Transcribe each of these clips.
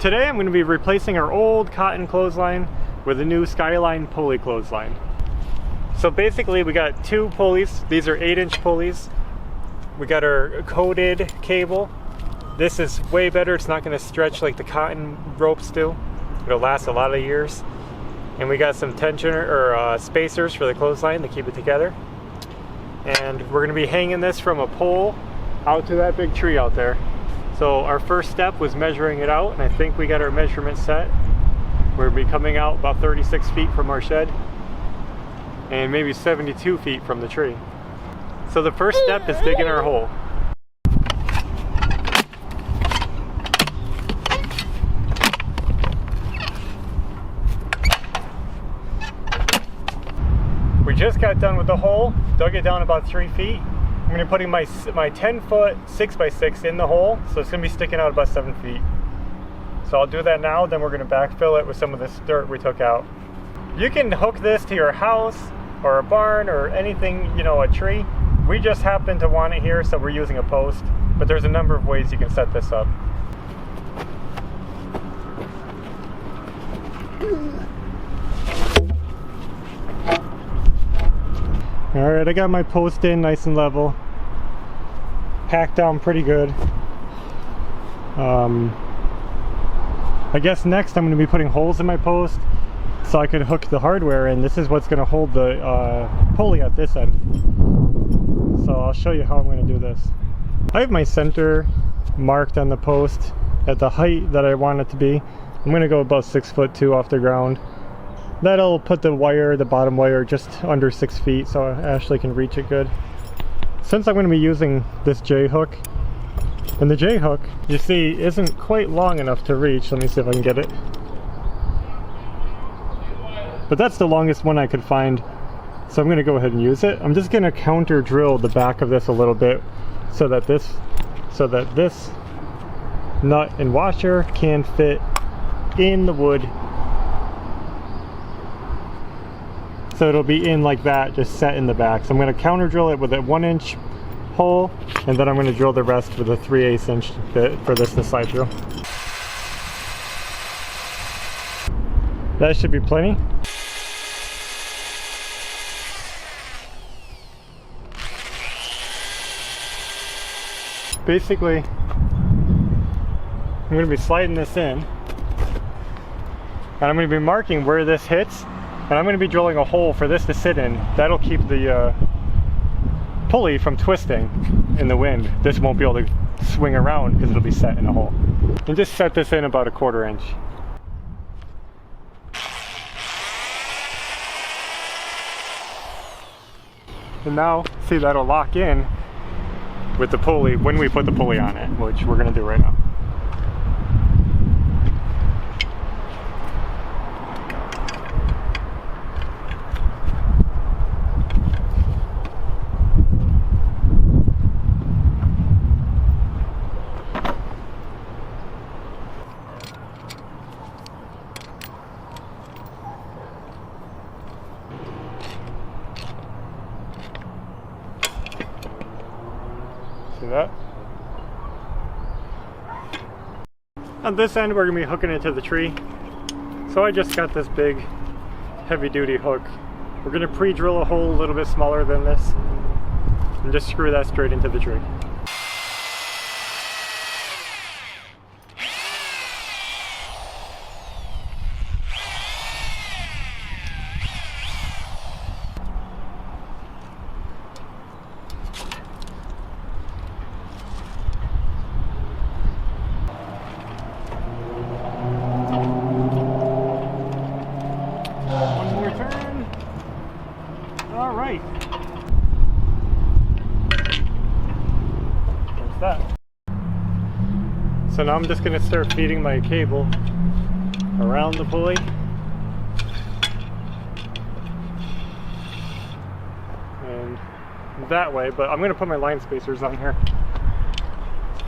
Today I'm going to be replacing our old cotton clothesline with a new Skyline pulley clothesline. So basically we got two pulleys. These are 8-inch pulleys. We got our coated cable. This is way better. It's not going to stretch like the cotton ropes do. It'll last a lot of years. And we got some tensioner or spacers for the clothesline to keep it together. And we're going to be hanging this from a pole out to that big tree out there. So our first step was measuring it out, and I think we got our measurement set. We're going to be coming out about 36 feet from our shed and maybe 72 feet from the tree. So the first step is digging our hole. We just got done with the hole, dug it down about 3 feet. I'm going to be putting my 10-foot 6x6 in the hole, so it's going to be sticking out about 7 feet. So I'll do that now, then we're going to backfill it with some of this dirt we took out. You can hook this to your house or a barn or anything, you know, a tree. We just happen to want it here, so we're using a post, but there's a number of ways you can set this up. Alright, I got my post in nice and level. Packed down pretty good. I guess next I'm going to be putting holes in my post so I could hook the hardware in. This is what's going to hold the pulley at this end. So I'll show you how I'm going to do this. I have my center marked on the post at the height that I want it to be. I'm going to go about 6'2" off the ground. That'll put the wire, the bottom wire, just under 6 feet so Ashley can reach it good. Since I'm going to be using this J-hook, and the J-hook, you see, isn't quite long enough to reach. Let me see if I can get it. But that's the longest one I could find, so I'm going to go ahead and use it. I'm just going to counter drill the back of this a little bit so that this nut and washer can fit in the wood. So it'll be in like that, just set in the back. So I'm going to counter drill it with a 1-inch hole, and then I'm going to drill the rest with a 3/8 inch bit for this to slide through. That should be plenty. Basically, I'm going to be sliding this in, and I'm going to be marking where this hits. And I'm going to be drilling a hole for this to sit in. That'll keep the pulley from twisting in the wind. This won't be able to swing around because it'll be set in a hole. And just set this in about a 1/4 inch. And now, see, that'll lock in with the pulley when we put the pulley on it, which we're going to do right now. See that? On this end we're going to be hooking it to the tree. So I just got this big heavy duty hook. We're going to pre-drill a hole a little bit smaller than this and just screw that straight into the tree. Alright. There's that. So now I'm just going to start feeding my cable around the pulley. And that way, but I'm going to put my line spacers on here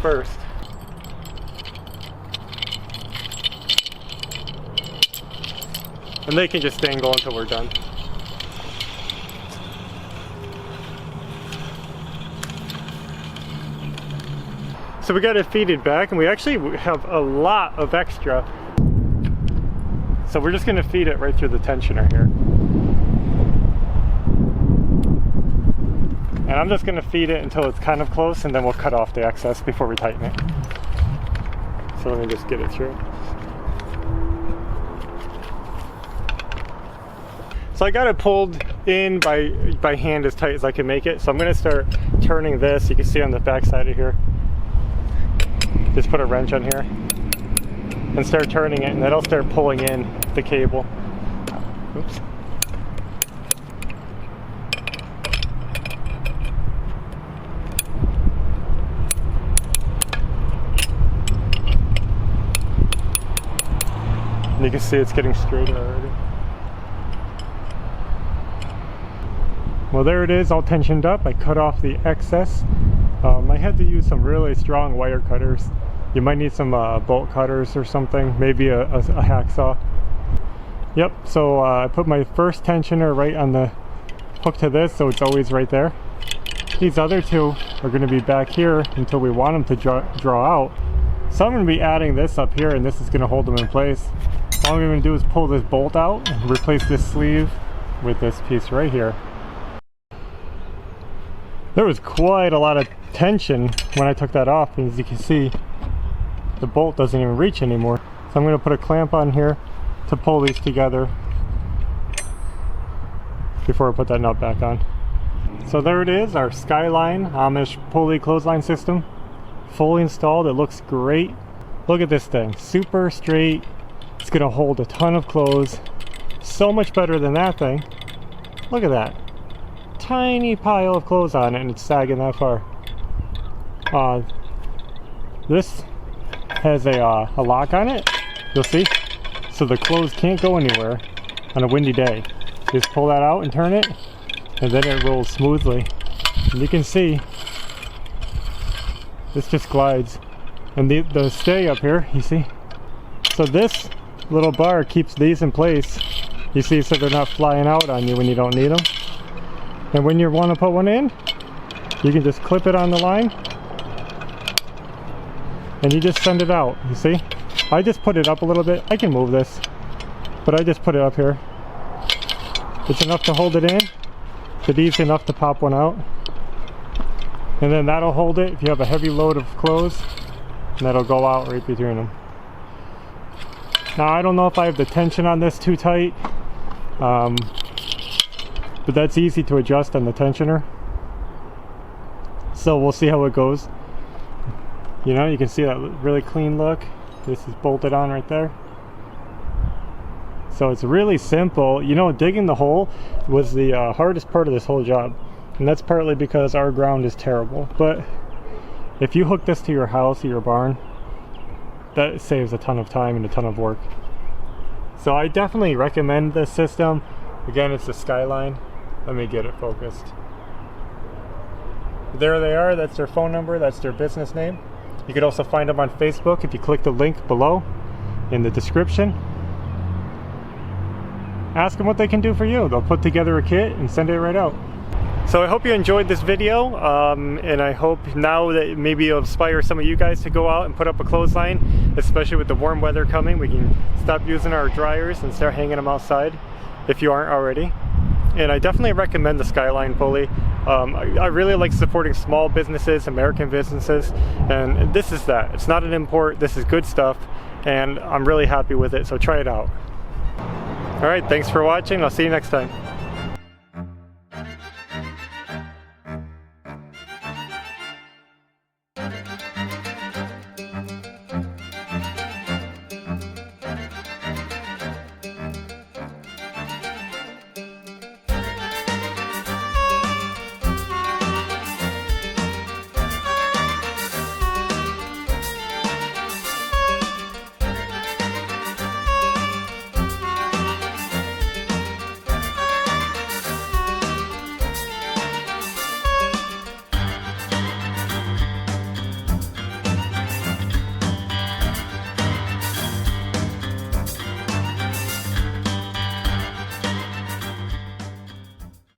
first. And they can just dangle until we're done. so we got it feeded back, and we actually have a lot of extra. So we're just gonna feed it right through the tensioner here. And I'm just gonna feed it until it's kind of close, and then we'll cut off the excess before we tighten it. So let me just get it through. So I got it pulled in by hand as tight as I can make it. So I'm gonna start turning this. You can see on the back side of here. Just put a wrench on here and start turning it, and that'll start pulling in the cable. Oops. And you can see it's getting straighter already. Well, there it is, all tensioned up. I cut off the excess. I had to use some really strong wire cutters. You might need some bolt cutters or something, maybe a hacksaw. Yep, so I put my first tensioner right on the hook to this, so it's always right there. These other two are going to be back here until we want them to draw out. So I'm going to be adding this up here, and this is going to hold them in place. All I'm going to do is pull this bolt out and replace this sleeve with this piece right here. There was quite a lot of tension when I took that off, and as you can see, the bolt doesn't even reach anymore. So I'm going to put a clamp on here to pull these together before I put that nut back on. So there it is, our Skyline Amish Pulley clothesline system. Fully installed, it looks great. Look at this thing, super straight. It's going to hold a ton of clothes. So much better than that thing. Look at that. Tiny pile of clothes on it, and it's sagging that far. This has a lock on it, you'll see, so the clothes can't go anywhere on a windy day. Just pull that out and turn it, and then it rolls smoothly. And you can see this just glides, and the stay up here, you see, so this little bar keeps these in place, you see, so they're not flying out on you when you don't need them. And when you want to put one in, you can just clip it on the line and you just send it out, you see. I just put it up a little bit. I can move this, but I just put it up here. It's enough to hold it in, but easy enough to pop one out. And then that'll hold it if you have a heavy load of clothes, and that'll go out right between them. Now I don't know if I have the tension on this too tight, but that's easy to adjust on the tensioner. So we'll see how it goes. You know, you can see that really clean look. This is bolted on right there. So it's really simple. You know, digging the hole was the hardest part of this whole job. And that's partly because our ground is terrible. But if you hook this to your house or your barn, that saves a ton of time and a ton of work. So I definitely recommend this system. Again, it's the Skyline. Let me get it focused. There they are, that's their phone number, that's their business name. You could also find them on Facebook if you click the link below in the description. Ask them what they can do for you. They'll put together a kit and send it right out. So I hope you enjoyed this video, and I hope now that maybe it'll inspire some of you guys to go out and put up a clothesline, especially with the warm weather coming. We can stop using our dryers and start hanging them outside if you aren't already. And I definitely recommend the Skyline Pulley. I really like supporting small businesses, American businesses, and this is that. It's not an import, this is good stuff, and I'm really happy with it, so try it out. Alright, thanks for watching, I'll see you next time.